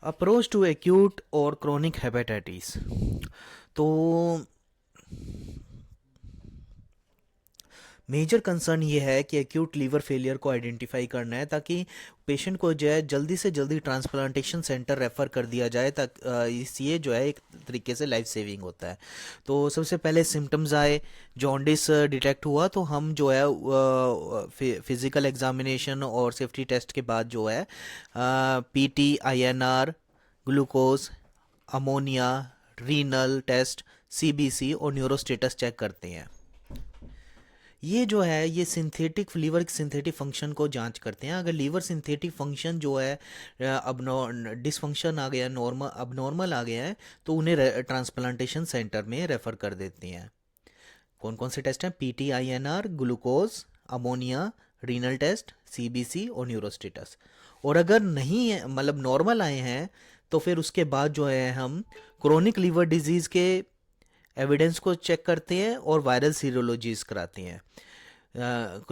Approach to acute और chronic hepatitis. तो major concern ये है कि एक्यूट लीवर फेलियर को आइडेंटिफाई करना है ताकि पेशेंट को जो है जल्दी से जल्दी ट्रांसप्लांटेशन सेंटर रेफ़र कर दिया जाए, तक इस ये जो है एक तरीके से लाइफ सेविंग होता है। तो सबसे पहले सिम्टम्स आए, जॉन्डिस डिटेक्ट हुआ तो हम जो है फिज़िकल एग्जामिनेशन और सेफ्टी टेस्ट के बाद जो है PT, INR, glucose, ammonia, renal test, CBC और न्यूरोस्टेटस चेक करते हैं। ये जो है ये सिंथेटिक लीवर सिंथेटिक फंक्शन को जांच करते हैं। अगर लीवर सिंथेटिक फंक्शन जो है अब डिसफंक्शन आ गया, नॉर्मल अब नॉर्मल आ गया है, तो उन्हें ट्रांसप्लांटेशन सेंटर में रेफ़र कर देते हैं। कौन कौन से टेस्ट हैं? PT, INR, glucose, ammonia, renal test, CBC और न्यूरोस्टेटस। और अगर नहीं है, मतलब नॉर्मल आए हैं, तो फिर उसके बाद जो है हम क्रोनिक लीवर डिजीज़ के एविडेंस को चेक करते हैं और वायरल सीरोलॉजीज कराते हैं।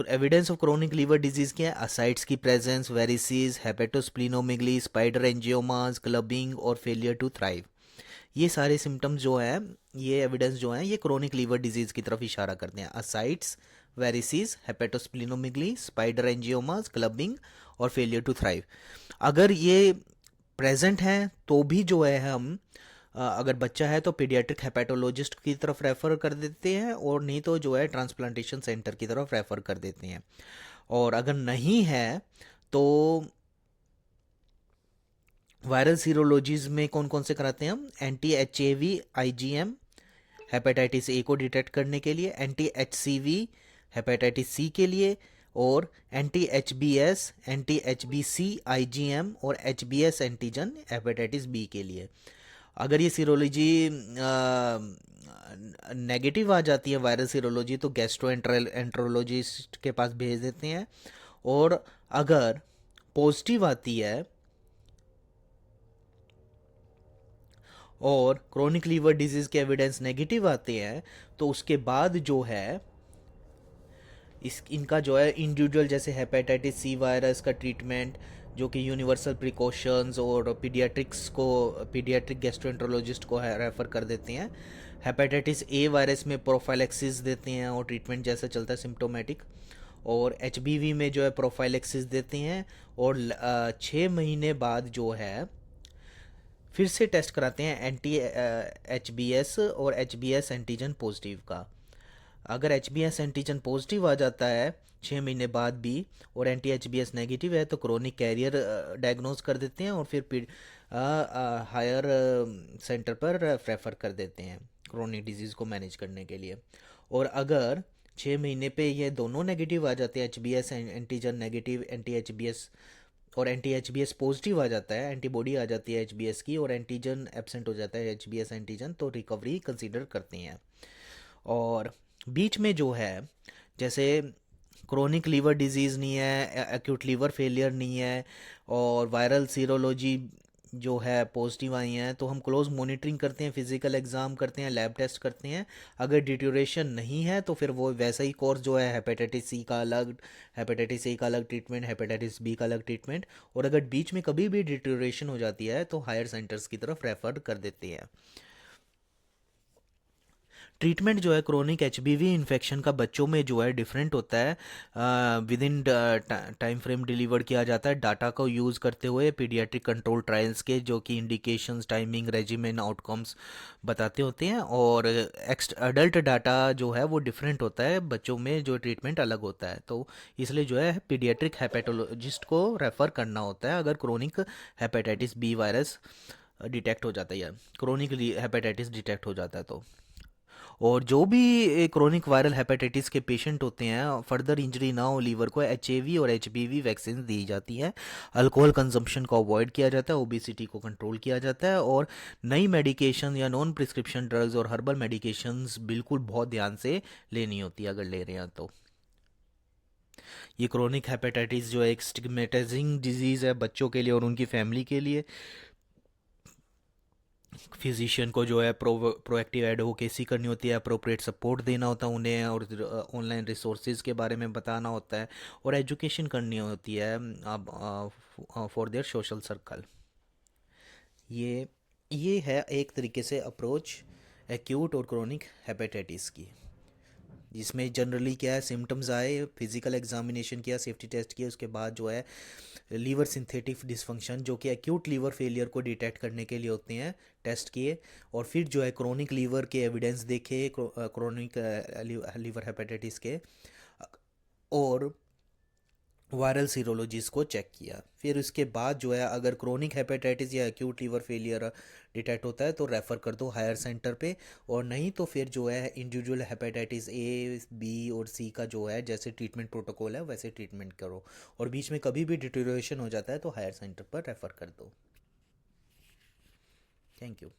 Evidence of chronic liver disease क्या है? असाइड्स की presence, varices, hepatosplenomegaly, spider angiomas, clubbing और फेलियर टू थ्राइव। ये सारे सिम्टम्स जो हैं, ये एविडेंस जो हैं, ये क्रोनिक लीवर डिजीज़ की तरफ इशारा करते हैं। Asides, वेरिसीज, hepatosplenomegaly, spider angiomas, clubbing और फेलियर टू थ्राइव अगर ये प्रेजेंट हैं तो भी जो है हम अगर बच्चा है तो पीडियाट्रिक हेपेटोलॉजिस्ट की तरफ रेफ़र कर देते हैं, और नहीं तो जो है ट्रांसप्लांटेशन सेंटर की तरफ रेफ़र कर देते हैं। और अगर नहीं है तो वायरल सीरोलॉजीज में कौन कौन से कराते हैं हम? Anti H A V IgM hepatitis A को डिटेक्ट करने के लिए, anti H C V hepatitis C के लिए, और anti H B S, anti H B C IgM और H B S antigen hepatitis B के लिए। अगर ये सीरोलॉजी नेगेटिव आ जाती है, वायरल सीरोलॉजी, तो गैस्ट्रो एंट्रोलॉजिस्ट के पास भेज देते हैं। और अगर पॉजिटिव आती है और क्रोनिक लीवर डिजीज के एविडेंस नेगेटिव आते हैं, तो उसके बाद जो है इनका जो है इंडिविजुअल, जैसे हेपेटाइटिस सी वायरस का ट्रीटमेंट, जो कि यूनिवर्सल प्रिकॉशंस और पीडियाट्रिक गैस्ट्रोएंट्रोलॉजिस्ट को रेफ़र कर देते हैं। हेपेटाइटिस ए वायरस में प्रोफाइलेक्सिस देते हैं और ट्रीटमेंट जैसा चलता है सिम्टोमेटिक। और एच में जो है प्रोफाइलेक्सिस देते हैं, और 6 महीने बाद जो है फिर से टेस्ट कराते हैं एंटी एच बी एस और H B S antigen positive का। अगर H B S antigen positive आ जाता है 6 महीने बाद भी, और anti H B S negative है, तो क्रोनिक कैरियर डायग्नोज कर देते हैं और फिर हायर सेंटर पर रेफर कर देते हैं क्रोनिक डिजीज़ को मैनेज करने के लिए। और अगर 6 महीने पे ये दोनों नेगेटिव आ जाते हैं, H B S antigen negative, anti H B S और anti H B S positive आ जाता है, एंटीबॉडी आ जाती है एच बी एस की, और एंटीजन एब्सेंट हो जाता है एच बी एस एंटीजन, तो रिकवरी कंसीडर करते हैं। और बीच में जो है, जैसे क्रोनिक लीवर डिजीज़ नहीं है, एक्यूट लीवर फेलियर नहीं है, और वायरल सीरोलॉजी जो है पॉजिटिव आई हैं, तो हम क्लोज मॉनिटरिंग करते हैं, फिजिकल एग्ज़ाम करते हैं, लैब टेस्ट करते हैं। अगर डिट्यूरेशन नहीं है तो फिर वो वैसा ही कोर्स जो है, हेपेटाइटिस सी का अलग, हेपेटाइटिस ए का अलग ट्रीटमेंट, हेपेटाइटिस बी का अलग ट्रीटमेंट। और अगर बीच में कभी भी डिट्यूरेशन हो जाती है तो हायर सेंटर्स की तरफ रेफ़र कर देते हैं। ट्रीटमेंट जो है क्रोनिक एचबीवी इन्फेक्शन का बच्चों में जो है डिफरेंट होता है। With in time frame deliver किया जाता है डाटा को यूज़ करते हुए पीडियाट्रिक कंट्रोल ट्रायल्स के, जो कि इंडिकेशंस, टाइमिंग, रेजिमेन, आउटकम्स बताते होते हैं। और अडल्ट डाटा जो है वो डिफरेंट होता है, बच्चों में जो ट्रीटमेंट अलग होता है। तो इसलिए जो है पीडियाट्रिक हेपेटोलॉजिस्ट को रेफ़र करना होता है अगर chronic hepatitis B virus detect हो जाता है या क्रोनिक हेपेटाइटिस डिटेक्ट हो जाता है तो। और जो भी क्रोनिक वायरल हेपेटाइटिस के पेशेंट होते हैं, फर्दर इंजरी ना हो लीवर को, एचएवी और एचबीवी वैक्सीन दी जाती हैं। अल्कोहल कंजम्पशन को अवॉइड किया जाता है, ओबेसिटी को कंट्रोल किया जाता है, और नई मेडिकेशन या नॉन प्रिस्क्रिप्शन ड्रग्स और हर्बल मेडिकेशंस बिल्कुल बहुत ध्यान से लेनी होती है अगर ले रहे हैं तो। ये क्रोनिक हेपेटाइटिस जो है एक स्टिग्मेटाइजिंग डिजीज़ है बच्चों के लिए और उनकी फैमिली के लिए। फिजिशियन को जो है प्रोएक्टिव एडवोकेसी करनी होती है, अप्रोप्रिएट सपोर्ट देना होता है उन्हें, और ऑनलाइन रिसोर्सेज के बारे में बताना होता है, और एजुकेशन करनी होती है अब फॉर देयर सोशल सर्कल। ये ये है एक तरीके से अप्रोच एक्यूट और क्रोनिक हेपेटाइटिस की, जिसमें जनरली क्या है, सिम्टम्स आए, फिजिकल एग्जामिनेशन किया, सेफ्टी टेस्ट किया, उसके बाद जो है लीवर सिंथेटिक डिसफंक्शन जो कि एक्यूट लीवर फेलियर को डिटेक्ट करने के लिए होते हैं, टेस्ट किए, और फिर जो है क्रोनिक लीवर के एविडेंस देखे, क्रोनिक लीवर हेपेटाइटिस के, और वायरल सीरोलॉजीज को चेक किया। फिर उसके बाद जो है अगर क्रोनिक हेपेटाइटिस या एक्यूट लीवर फेलियर डिटेक्ट होता है तो रेफ़र कर दो हायर सेंटर पे, और नहीं तो फिर जो है इंडिविजुअल हेपेटाइटिस ए, बी और सी का जो है जैसे ट्रीटमेंट प्रोटोकॉल है वैसे ट्रीटमेंट करो, और बीच में कभी भी डिटेरियोरेशन हो जाता है तो हायर सेंटर पर रेफ़र कर दो। Thank you.